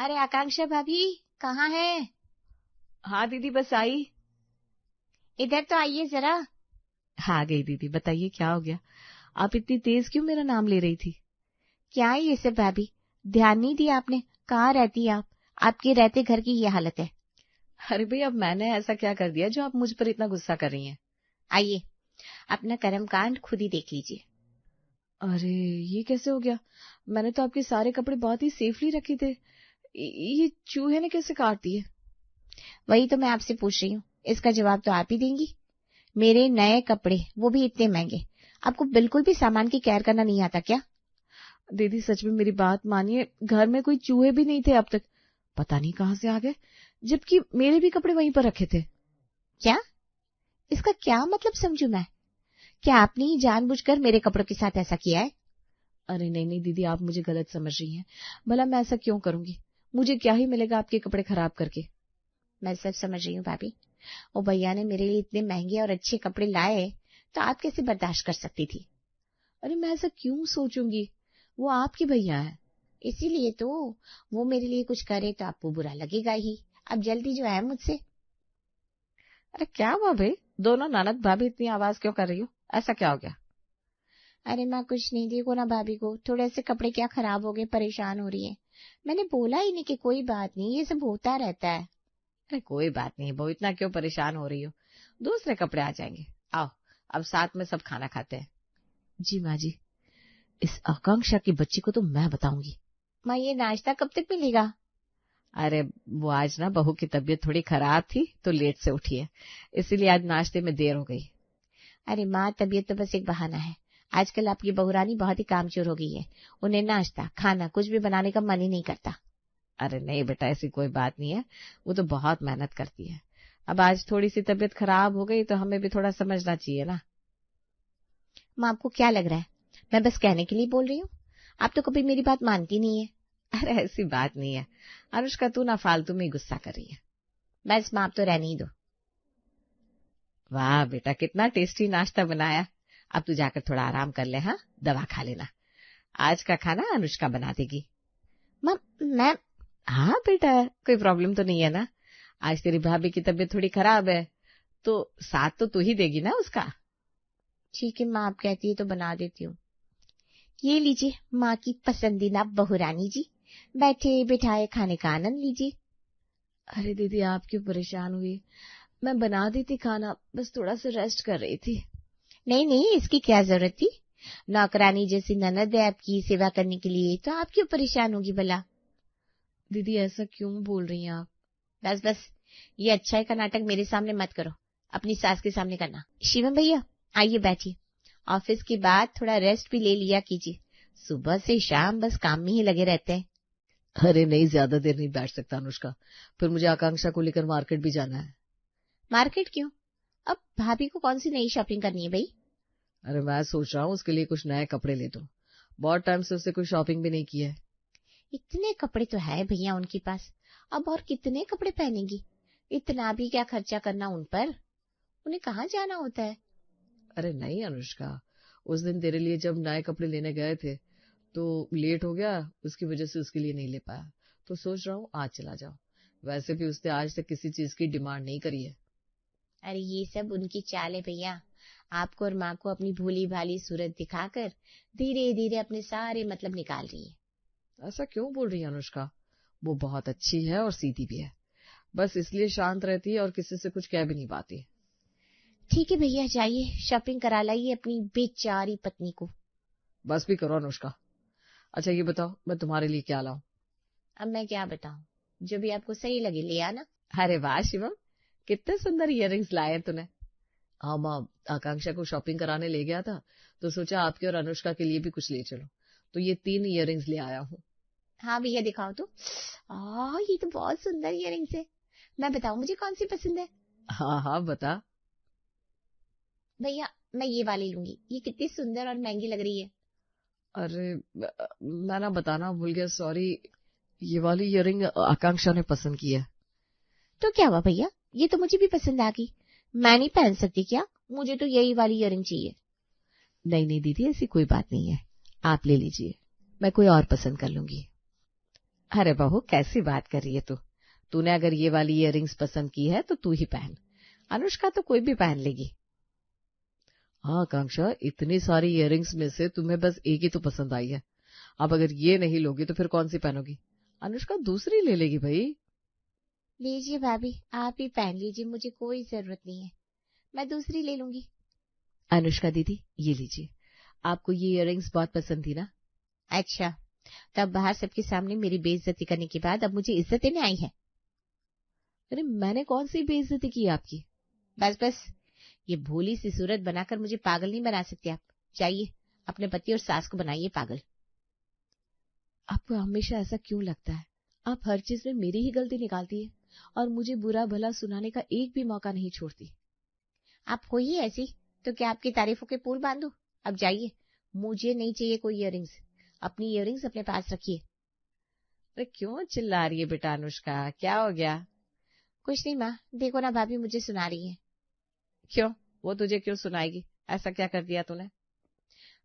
अरे आकांक्षा भाभी, कहाँ है? हाँ दीदी, बस आई। इधर तो आइए जरा। हाँ गई दीदी, बताइए क्या हो गया? आप इतनी तेज क्यों मेरा नाम ले रही थी? क्या है ये सब भाभी, ध्यान नहीं दिया आपने? कहाँ रहती आप? आपके रहते घर की ये हालत है। अरे भाई, अब मैंने ऐसा क्या कर दिया जो आप मुझ पर इतना गुस्सा कर रही हैं? आइए, अपना कर्मकांड खुद ही देख लीजिए। अरे ये कैसे हो गया? मैंने तो आपके सारे कपड़े बहुत ही सेफली रखे थे। ये चूहे ने कैसे काट दिए? वही तो मैं आपसे पूछ रही हूँ, इसका जवाब तो आप ही देंगी। मेरे नए कपड़े, वो भी इतने महंगे। आपको बिल्कुल भी सामान की केयर करना नहीं आता क्या? दीदी सच में मेरी बात मानिए, घर में कोई चूहे भी नहीं थे अब तक। पता नहीं कहाँ से आ गए, जबकि मेरे भी कपड़े वहीं पर रखे थे। क्या? इसका क्या मतलब समझू मैं? क्या आपने ही जानबूझकर मेरे कपड़ों के साथ ऐसा किया है? अरे नहीं नहीं दीदी, आप मुझे गलत समझ रही हैं। भला मैं ऐसा क्यों करूंगी? मुझे क्या ही मिलेगा आपके कपड़े खराब करके? मैं सब समझ रही हूँ भाभी। वो भैया ने मेरे लिए इतने महंगे और अच्छे कपड़े लाए, तो आप कैसे बर्दाश्त कर सकती थी? अरे मैं ऐसा क्यों सोचूंगी? वो आपके भैया है। इसीलिए तो वो मेरे लिए कुछ करे तो आपको बुरा लगेगा ही। अब जल्दी जो है मुझसे। अरे क्या हुआ भाई, दोनों ननद भाभी इतनी आवाज क्यों कर रही हो? ऐसा क्या हो गया? अरे माँ कुछ नहीं, देखो ना भाभी को थोड़े से कपड़े क्या खराब हो गए, परेशान हो रही है। मैंने बोला ही नहीं कि कोई बात नहीं, ये सब होता रहता है। अरे कोई बात नहीं बहू, इतना क्यों परेशान हो रही हो? दूसरे कपड़े आ जाएंगे। आओ, अब साथ में सब खाना खाते हैं। जी माँ जी, इस आकांक्षा की बच्ची को तो मैं बताऊंगी। माँ ये नाश्ता कब तक मिलेगा? अरे वो आज ना बहू की तबीयत थोड़ी खराब थी तो लेट से उठी है, इसीलिए आज नाश्ते में देर हो गई। अरे माँ तबीयत तो बस एक बहाना है। आजकल आपकी बहुरानी बहुत ही कामचोर हो गई है। उन्हें नाश्ता खाना कुछ भी बनाने का मन ही नहीं करता। अरे नहीं बेटा, ऐसी कोई बात नहीं है, वो तो बहुत मेहनत करती है। अब आज थोड़ी सी तबीयत खराब हो गई तो हमें भी थोड़ा समझना चाहिए ना। माँ आपको क्या लग रहा है, मैं बस कहने के लिए बोल रही हूँ? आप तो कभी मेरी बात मानती नहीं है। अरे ऐसी बात नहीं है अनुष्का, तू ना फालतू में गुस्सा कर रही है। बस माँ आप तो रहने ही दो। वाह बेटा, कितना टेस्टी नाश्ता बनाया। अब तू जाकर थोड़ा आराम कर ले, हाँ, दवा खा लेना। आज का खाना अनुष्का बना देगी। माँ मैं हाँ बेटा, कोई प्रॉब्लम तो नहीं है ना? आज तेरी भाभी की तबीयत थोड़ी खराब है तो साथ तो तू ही देगी ना उसका। ठीक है माँ, आप कहती है तो बना देती हूँ। ये लीजिए माँ की पसंदीदा बहुरानी जी, बैठे बिठाए खाने का आनंद लीजिए। अरे दीदी, आप क्यों परेशान हुई? मैं बना देती खाना, बस थोड़ा सा रेस्ट कर रही थी। नहीं नहीं, इसकी क्या जरूरत थी? नौकरानी जैसी ननद है आपकी सेवा करने के लिए, तो आप क्यों परेशान होगी भला? दीदी ऐसा क्यों बोल रही हैं आप? बस बस, ये अच्छाई का नाटक मेरे सामने मत करो, अपनी सास के सामने करना। शिवम भैया आइए बैठिए। ऑफिस के बाद थोड़ा रेस्ट भी ले लिया कीजिए, सुबह से शाम बस काम में ही लगे रहते हैं। अरे नहीं, ज्यादा देर नहीं बैठ सकता अनुष्का, फिर मुझे आकांक्षा को लेकर मार्केट भी जाना है। मार्केट क्यों? अब भाभी को कौन सी नई शॉपिंग करनी है भाई? अरे मैं सोच रहा हूँ उसके लिए कुछ नए कपड़े ले दूं, बहुत टाइम से उससे कोई शॉपिंग भी नहीं की है। इतने कपड़े तो है भैया उनके पास, अब और कितने कपड़े पहनेंगी? इतना भी क्या खर्चा करना उन पर? उन्हें कहाँ जाना होता है? अरे नहीं अनुष्का, उस दिन तेरे लिए जब नए कपड़े लेने गए थे तो लेट हो गया, उसकी वजह से उसके लिए नहीं ले पाया, तो सोच रहा हूँ आज चला जाओ। वैसे भी उसने आज तक किसी चीज की डिमांड नहीं करी है। अरे ये सब उनकी चाल है भैया, आपको और माँ को अपनी भोली भाली सूरत दिखाकर धीरे धीरे अपने सारे मतलब निकाल रही है। ऐसा क्यों बोल रही है अनुष्का? वो बहुत अच्छी है और सीधी भी है, बस इसलिए शांत रहती है और किसी से कुछ कह भी नहीं पाती। ठीक है भैया, जाइए शॉपिंग करा लाइए अपनी बेचारी पत्नी को। बस भी करो अनुष्का। अच्छा ये बताओ, मैं तुम्हारे लिए क्या लाऊं? अब मैं क्या बताऊं, जो भी आपको सही लगे ले आना। अरे वाह शिवम, कितने सुंदर इयररिंग्स लाए तूने। हाँ माँ, आकांक्षा को शॉपिंग कराने ले गया था तो सोचा आपके और अनुष्का के लिए भी कुछ ले चलो, तो ये 3 इयररिंग्स ले आया हूँ। हाँ भैया दिखाओ तो। ये तो बहुत सुंदर इयररिंग्स है। मैं बताऊं मुझे कौन सी पसंद है? हाँ हाँ बता। भैया मैं ये वाली लूंगी, ये कितनी सुंदर और महंगी लग रही है। अरे मैं ना बताना भूल गया, सॉरी। ये वाली इयररिंग आकांक्षा ने पसंद की है। तो क्या हुआ भैया, ये तो मुझे भी पसंद आ गई। मैं नहीं पहन सकती क्या? मुझे तो यही वाली इयररिंग चाहिए। नहीं नहीं दीदी, ऐसी कोई बात नहीं है, आप ले लीजिए, मैं कोई और पसंद कर लूंगी। अरे बहू, कैसी बात कर रही है तू? तूने अगर ये वाली इयररिंग्स पसंद की है तो तू ही पहन, अनुष्का तो कोई भी पहन लेगी। हाँ आकांक्षा, इतनी सारी इयररिंग्स में से तुम्हें बस एक ही तो पसंद आई है। अब अगर ये नहीं लोगी तो फिर कौन सी पहनोगी? अनुष्का दूसरी ले लेगी भाई। लीजिए भाभी, आप ही पहन लीजिए, मुझे कोई जरूरत नहीं है, मैं दूसरी ले लूंगी। अनुष्का दीदी, ये लीजिए, आपको ये इयररिंग्स बहुत पसंद थी ना? अच्छा, तब बाहर सबके सामने मेरी बेइज्जती करने के बाद अब मुझे इज्जत देने आई है? अरे मैंने कौन सी बेइज्जती की आपकी? बस बस, ये भोली सी सूरत बनाकर मुझे पागल नहीं बना सकते आप। जाइए, अपने पति और सास को बनाइए पागल। आपको हमेशा ऐसा क्यों लगता है? आप हर चीज में मेरी ही गलती निकालती है और मुझे बुरा भला सुनाने का एक भी मौका नहीं छोड़ती। आप हो ही ऐसी तो क्या आपकी तारीफों के पुल बांधो? अब जाइए, मुझे नहीं चाहिए कोई इयररिंग्स, अपनी इयररिंग्स अपने पास रखिए। अरे क्यों चिल्ला रही है बेटा अनुष्का, क्या हो गया? कुछ नहीं माँ, देखो ना भाभी मुझे सुना रही है। क्यों? वो तुझे क्यों सुनाएगी? ऐसा क्या कर दिया तूने?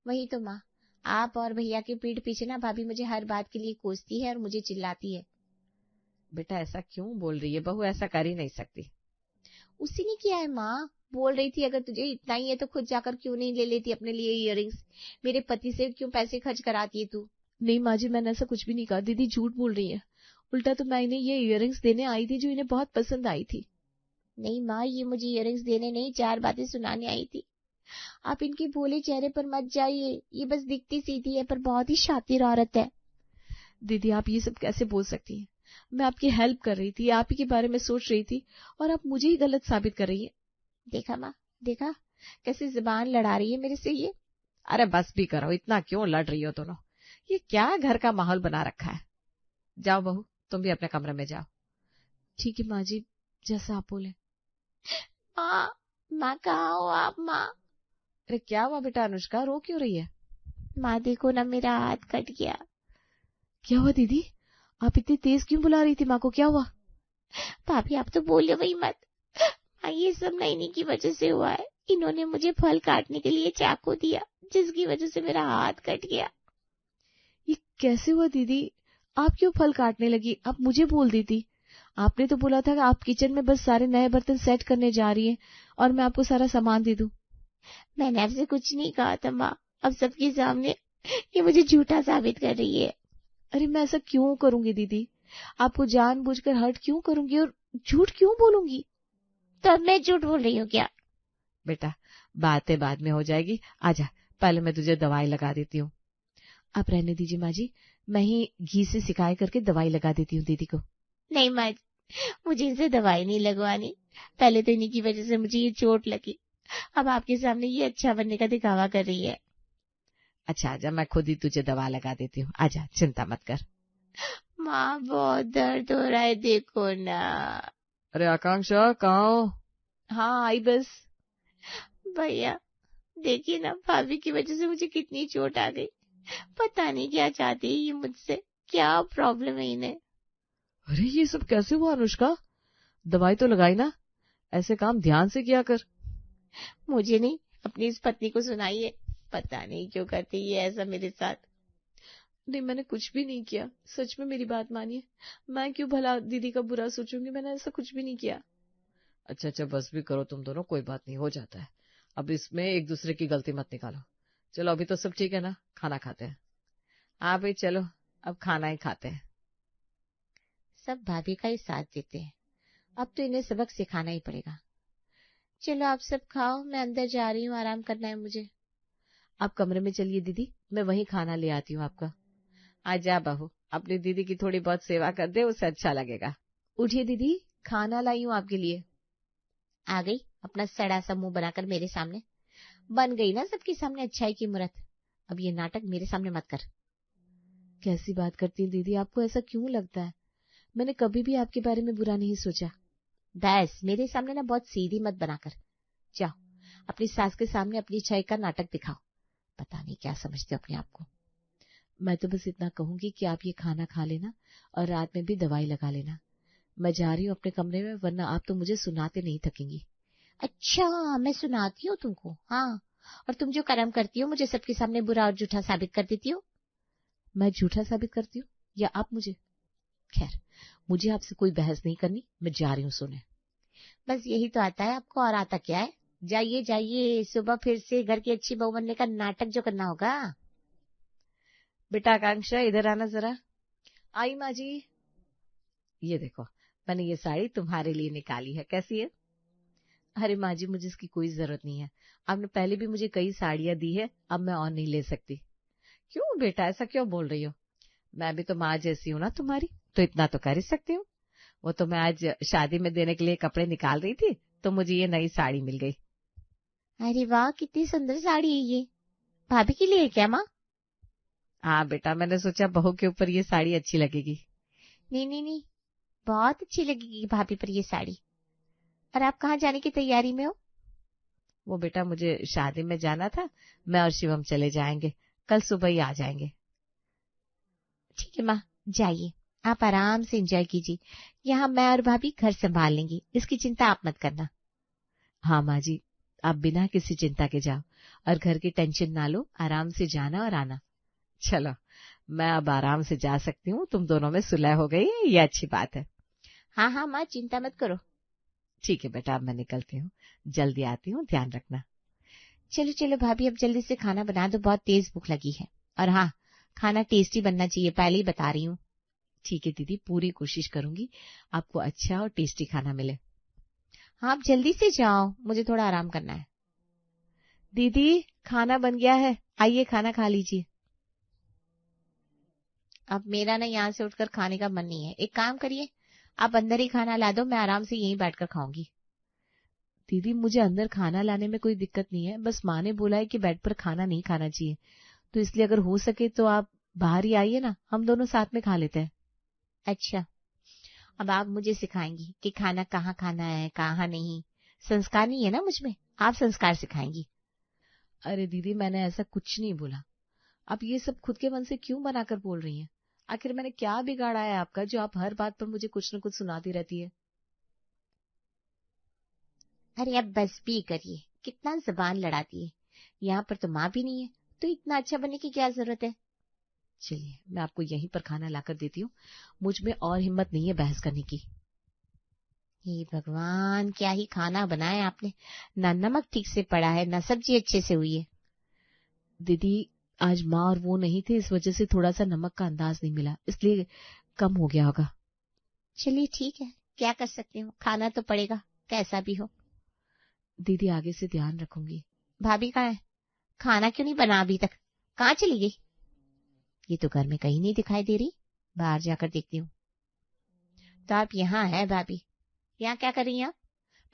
वही तो माँ, आप और भैया की पीठ पीछे ना भाभी मुझे हर बात के लिए कोसती है और मुझे चिल्लाती है। बेटा ऐसा क्यों बोल रही है बहू, ऐसा कर ही नहीं सकती। उसी ने किया है माँ, बोल रही थी अगर तुझे इतना ही है तो खुद जाकर क्यों नहीं ले लेती अपने लिए इयररिंग्स, मेरे पति से क्यों पैसे खर्च कराती है तू? नहीं माँ जी, मैंने ऐसा कुछ भी नहीं कहा। दीदी झूठ बोल रही है, उल्टा तो मैं इन्हें ये इयररिंग्स देने आई थी जो इन्हें बहुत पसंद आई थी। नहीं माँ, ये मुझे इयररिंग्स देने नहीं, 4 बातें सुनाने आई थी। आप इनके भोले चेहरे पर मत जाइए, ये बस दिखती सीधी है पर बहुत ही शातिर औरत है। दीदी आप ये सब कैसे बोल सकती हैं? मैं आपकी हेल्प कर रही थी, आप ही के बारे में सोच रही थी और आप मुझे ही गलत साबित कर रही है। देखा माँ, देखा कैसे जुबान लड़ा रही है मेरे से ये। अरे बस भी करो, इतना क्यों लड़ रही हो दोनों? ये क्या घर का माहौल बना रखा है? जाओ बहू, तुम भी अपने कमरे में जाओ। ठीक है माँ जी, जैसा आप बोले। माँ, माँ कहाँ हो आप माँ? अरे क्या हुआ बेटा अनुष्का, रो क्यों रही है? माँ देखो ना, मेरा हाथ कट गया। क्या हुआ दीदी? आप इतनी तेज क्यों बुला रही थी माँ को, क्या हुआ? भाभी आप तो बोले वही मत। माँ ये सब ना इन्हीं की वजह से हुआ है, इन्होंने मुझे फल काटने के लिए चाकू दिया जिसकी वजह से मेरा हाथ कट गया। ये कैसे हुआ दीदी? आप क्यों फल काटने लगी? आप मुझे बोल देती। आपने तो बोला था कि आप किचन में बस सारे नए बर्तन सेट करने जा रही हैं और मैं आपको सारा सामान दे दूं। मैंने आपसे कुछ नहीं कहा था माँ, अब सबके सामने ये मुझे झूठा साबित कर रही है। अरे मैं ऐसा क्यों करूंगी दीदी? आपको जानबूझकर हर्ट क्यों करूंगी और झूठ क्यों बोलूंगी? तो अब मैं झूठ बोल रही हूँ क्या? बेटा बातें बाद में हो जाएगी, आजा पहले मैं तुझे दवाई लगा देती हूँ। आप रहने दीजिए माँ जी, मैं ही घी से सिकाई करके दवाई लगा देती हूँ दीदी को। नहीं माँ, मुझे इनसे दवाई नहीं लगवानी, पहले तो इन्हीं की वजह से मुझे ये चोट लगी, अब आपके सामने ये अच्छा बनने का दिखावा कर रही है। अच्छा आजा, मैं खुद ही तुझे दवा लगा देती हूँ, आजा चिंता मत कर। माँ बहुत दर्द हो रहा है, देखो ना। अरे आकांक्षा कहाँ हो? हाँ आई बस। भैया देखिए ना, भाभी की वजह से मुझे कितनी चोट आ गई, पता नहीं क्या चाहती है ये मुझसे, क्या प्रॉब्लम है इन्हें। अरे ये सब कैसे हुआ अनुष्का? दवाई तो लगाई ना, ऐसे काम ध्यान से किया कर। मुझे नहीं, अपनी इस पत्नी को सुनाइए, पता नहीं क्यों करती है ऐसा मेरे साथ। नहीं मैंने कुछ भी नहीं किया, सच में मेरी बात मानिए, मैं क्यों भला दीदी का बुरा सोचूंगी, मैंने ऐसा कुछ भी नहीं किया। अच्छा अच्छा बस भी करो तुम दोनों, कोई बात नहीं, हो जाता है। अब इसमें एक दूसरे की गलती मत निकालो। चलो अभी तो सब ठीक है ना, खाना खाते हैं। हाँ भाई चलो अब खाना ही खाते हैं। सब भाभी का ही साथ देते हैं, अब तो इन्हें सबक सिखाना ही पड़ेगा। चलो आप सब खाओ, मैं अंदर जा रही हूँ, आराम करना है मुझे। आप कमरे में चलिए दीदी, मैं वहीं खाना ले आती हूँ आपका। आजा बहू, अपनी दीदी की थोड़ी बहुत सेवा कर दे, उसे अच्छा लगेगा। उठिए दीदी, खाना लाई हूँ आपके लिए। आ गई अपना सड़ा सा मुंह बनाकर मेरे सामने, बन गई ना सबके सामने अच्छाई की मूरत, अब ये नाटक मेरे सामने मत कर। कैसी बात करती है दीदी, आपको ऐसा क्यों लगता है? मैंने कभी भी आपके बारे में बुरा नहीं सोचा। बस मेरे सामने ना बहुत सीधी मत बनाकर, जाओ अपनी सास के सामने अपनी अच्छाई का नाटक दिखाओ, पता नहीं क्या समझते हो अपने आप को। मैं तो बस इतना कहूंगी कि आप ये खाना खा लेना और रात में भी दवाई लगा लेना। मैं जा रही हूँ अपने कमरे में, वरना आप तो मुझे सुनाते नहीं थकेंगी। अच्छा मैं सुनाती हूँ तुमको? हाँ, और तुम जो कर्म करती हो, मुझे सबके सामने बुरा और झूठा साबित कर देती हो। मैं झूठा साबित करती हूँ या आप मुझे? खैर, मुझे आपसे कोई बहस नहीं करनी, मैं जा रही हूँ सोने। बस यही तो आता है आपको, और आता क्या है? जाइए जाइए, सुबह फिर से घर की अच्छी बहू बनने का नाटक जो करना होगा। बेटा आकांक्षा, इधर आना जरा। आई माँ जी। ये देखो, मैंने ये साड़ी तुम्हारे लिए निकाली है, कैसी है? अरे माँ जी, मुझे इसकी कोई जरूरत नहीं है। आपने पहले भी मुझे कई साड़ियां दी है, अब मैं और नहीं ले सकती। क्यों बेटा, ऐसा क्यों बोल रही हो? मैं भी तो माँ जैसी हूँ ना तुम्हारी, तो इतना तो कर ही सकती हूँ। वो तो मैं आज शादी में देने के लिए कपड़े निकाल रही थी, तो मुझे ये नई साड़ी मिल गई। अरे वाह, कितनी सुंदर साड़ी है ये। भाभी के लिए है क्या माँ? हाँ बेटा, मैंने सोचा बहू के ऊपर ये साड़ी अच्छी लगेगी। नहीं नहीं नहीं, बहुत अच्छी लगेगी भाभी पर ये साड़ी। और आप कहाँ जाने की तैयारी में हो? वो बेटा, मुझे शादी में जाना था, मैं और शिवम चले जाएंगे, कल सुबह ही आ जाएंगे। ठीक है माँ, जाइए, आप आराम से एंजॉय कीजिए। यहाँ मैं और भाभी घर संभाल लेंगी, इसकी चिंता आप मत करना। हाँ माँ जी, आप बिना किसी चिंता के जाओ और घर की टेंशन ना लो, आराम से जाना और आना। चलो, मैं अब आराम से जा सकती हूँ, तुम दोनों में सुलह हो गई है, ये अच्छी बात है। हाँ हाँ माँ, चिंता मत करो। ठीक है बेटा, अब मैं निकलती हूँ, जल्दी आती हूँ, ध्यान रखना। चलो चलो भाभी, अब जल्दी से खाना बना दो, बहुत तेज भूख लगी है। और हाँ, खाना टेस्टी बनना चाहिए, पहले ही बता रही हूँ। ठीक है दीदी, पूरी कोशिश करूंगी आपको अच्छा और टेस्टी खाना मिले। हाँ, आप जल्दी से जाओ, मुझे थोड़ा आराम करना है। दीदी, खाना बन गया है, आइए खाना खा लीजिए। अब मेरा ना यहाँ से उठकर खाने का मन नहीं है। एक काम करिए, आप अंदर ही खाना ला दो, मैं आराम से यहीं बैठकर खाऊंगी। दीदी, मुझे अंदर खाना लाने में कोई दिक्कत नहीं है, बस माँ ने बोला है कि बेड पर खाना नहीं खाना चाहिए, तो इसलिए अगर हो सके तो आप बाहर ही आइए ना, हम दोनों साथ में खा लेते हैं। अच्छा, अब आप मुझे सिखाएंगी कि खाना कहाँ खाना है, कहाँ नहीं। संस्कार नहीं है ना मुझ में, आप संस्कार सिखाएंगी। अरे दीदी, मैंने ऐसा कुछ नहीं बोला, आप ये सब खुद के मन से क्यों बनाकर बोल रही हैं? आखिर मैंने क्या बिगाड़ा है आपका, जो आप हर बात पर मुझे कुछ न कुछ सुनाती रहती है? अरे अब बस भी करिए, कितना जबान लड़ाती है। यहाँ पर तो माँ भी नहीं है, तो इतना अच्छा बनने की क्या जरूरत है। चलिए, मैं आपको यहीं पर खाना लाकर देती हूँ, मुझ में और हिम्मत नहीं है बहस करने की। हे भगवान, क्या ही खाना बनाया आपने। ना नमक ठीक से पड़ा है, ना सब्जी अच्छे से हुई है। दीदी, आज माँ और वो नहीं थे, इस वजह से थोड़ा सा नमक का अंदाज नहीं मिला, इसलिए कम हो गया होगा। चलिए ठीक है, क्या कर सकती हूँ, खाना तो पड़ेगा कैसा भी हो। दीदी, आगे से ध्यान रखूंगी। भाभी कहाँ है? खाना क्यों नहीं बना अभी तक? कहाँ चली गई? ये तो घर में कहीं नहीं दिखाई दे रही, बाहर जाकर देखती हूँ। तो आप यहाँ है भाभी? यहाँ क्या कर रही हैं आप?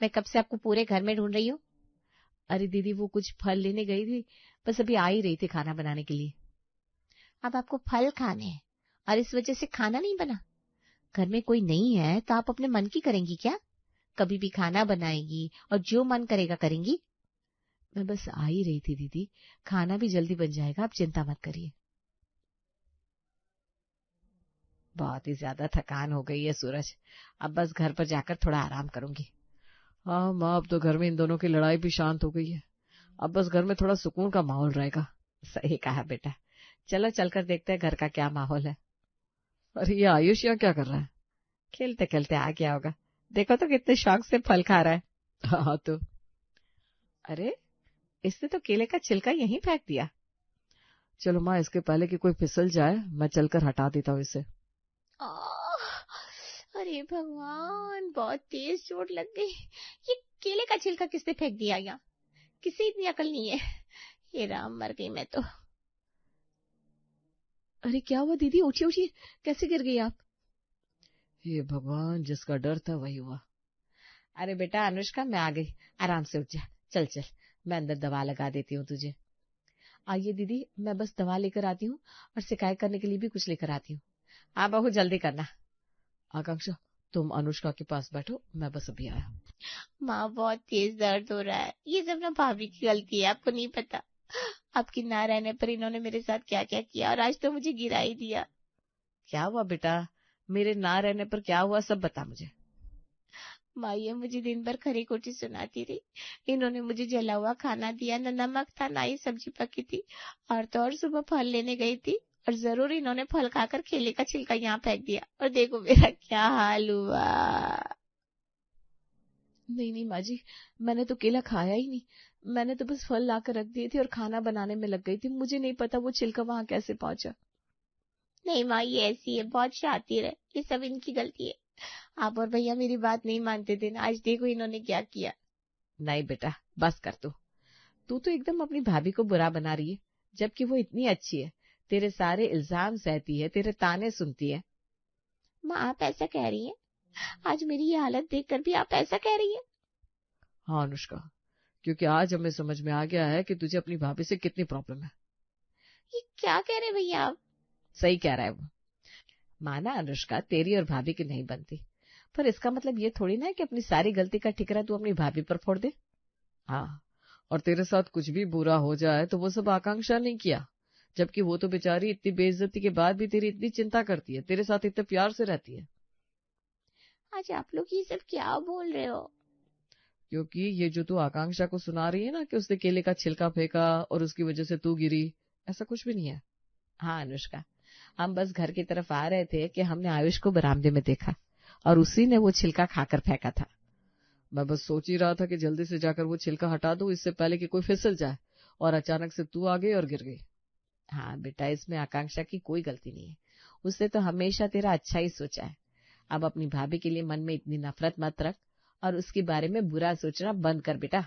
मैं कब से आपको पूरे घर में ढूंढ रही हूँ। अरे दीदी, वो कुछ फल लेने गई थी, बस अभी आ ही रही थी खाना बनाने के लिए। अब आपको फल खाने हैं और इस वजह से खाना नहीं बना? घर में कोई नहीं है तो आप अपने मन की करेंगी क्या? कभी भी खाना बनाएगी और जो मन करेगा करेंगी। मैं बस आ ही रही थी दीदी, खाना भी जल्दी बन जाएगा, आप चिंता मत करिए। बहुत ही ज्यादा थकान हो गई है सूरज, अब बस घर पर जाकर थोड़ा आराम करूंगी। हाँ माँ, अब तो घर में इन दोनों की लड़ाई भी शांत हो गई है, अब बस घर में थोड़ा सुकून का माहौल रहेगा। सही कहा बेटा, चलो चलकर देखते हैं घर का क्या माहौल है। अरे ये आयुष यहाँ क्या कर रहा है? खेलते खेलते आ गया होगा, देखो तो कितने शौक से फल खा रहा है। हाँ तो, अरे इसने तो केले का छिलका यहीं फेंक दिया। चलो माँ, इसके पहले कि कोई फिसल जाए, मैं चलकर हटा देता हूँ इसे। अरे भगवान, बहुत तेज चोट लग गई। ये केले का छिलका किसने फेंक दिया यहाँ? किसी इतनी अकल नहीं है। हे राम, मर गई मैं तो। अरे क्या हुआ दीदी, उठिए उठिए, कैसे गिर गई आप? हे भगवान, जिसका डर था वही हुआ। अरे बेटा अनुष्का, मैं आ गई, आराम से उठ जा, चल चल, मैं अंदर दवा लगा देती हूँ तुझे। आइए दीदी, मैं बस दवा लेकर आती हूँ और शिकायत करने के लिए भी कुछ लेकर आती हूँ। हाँ बहू, जल्दी करना। आकांक्षा, तुम अनुष्का के पास बैठो, मैं बस अभी आया। माँ, बहुत तेज दर्द हो रहा है। ये सब ना भाभी की गलती है, आपको नहीं पता। आपकी ना रहने पर इन्होंने मेरे साथ क्या क्या किया, और आज तो मुझे गिरा ही दिया। क्या हुआ बेटा, मेरे ना रहने पर क्या हुआ, सब बता मुझे। माँ, ये मुझे दिन भर खरी खोटी सुनाती रही। इन्होंने मुझे जला हुआ खाना दिया, न नमक था ना ही सब्जी पकी थी। और तो और सुबह फल लेने गई थी और जरूर इन्होंने फल खाकर केले का छिलका यहाँ फेंक दिया, और देखो मेरा क्या हाल हुआ। नहीं नहीं माँ जी, मैंने तो केला खाया ही नहीं, मैंने तो बस फल लाकर रख दिए थे और खाना बनाने में लग गई थी, मुझे नहीं पता वो छिलका वहां कैसे पहुंचा। नहीं माँ, ये ऐसी है, बहुत शातिर है, ये सब इनकी गलती है। आप और भैया मेरी बात नहीं मानते थे ना, आज देखो इन्होंने क्या किया। नहीं बेटा, बस कर तू तो एकदम अपनी भाभी को बुरा बना रही है, जबकि वो इतनी अच्छी है, तेरे सारे इल्जाम सहती है, तेरे ताने सुनती है। माँ आप ऐसा कह रही हैं? आज मेरी ये हालत देखकर भी आप ऐसा कह रही हैं? हाँ अनुष्का, क्योंकि आज हमें समझ में आ गया है कि तुझे अपनी भाभी से कितनी प्रॉब्लम है। ये क्या कह रहे भैया आप? सही कह रहा है वो। माना अनुष्का तेरी और भाभी की नहीं बनती, पर इसका मतलब ये थोड़ी ना है कि अपनी सारी गलती का ठिकरा तू अपनी भाभी पर फोड़ दे। हाँ, और तेरे साथ कुछ भी बुरा हो जाए तो वो सब आकांक्षा नहीं किया, जबकि वो तो बेचारी इतनी बेइज्जती के बाद भी तेरी इतनी चिंता करती है, तेरे साथ इतने प्यार से रहती है। आज आप लोग ये सब क्या बोल रहे हो? क्योंकि ये जो तू आकांक्षा को सुना रही है ना कि उसने केले का छिलका फेंका और उसकी वजह से तू गिरी, ऐसा कुछ भी नहीं है। हाँ अनुष्का, हम बस घर की तरफ आ रहे थे कि हमने आयुष को बरामदे में देखा और उसी ने वो छिलका खाकर फेंका था। मैं बस सोच ही रहा था कि जल्दी से जाकर वो छिलका हटा दूं, इससे पहले कि कोई फिसल जाए, और अचानक से तू आ गई और गिर गई। हाँ बेटा, इसमें आकांक्षा की कोई गलती नहीं है, उसने तो हमेशा तेरा अच्छा ही सोचा है। अब अपनी भाभी के लिए मन में इतनी नफरत मत रख और उसके बारे में बुरा सोचना बंद कर बेटा।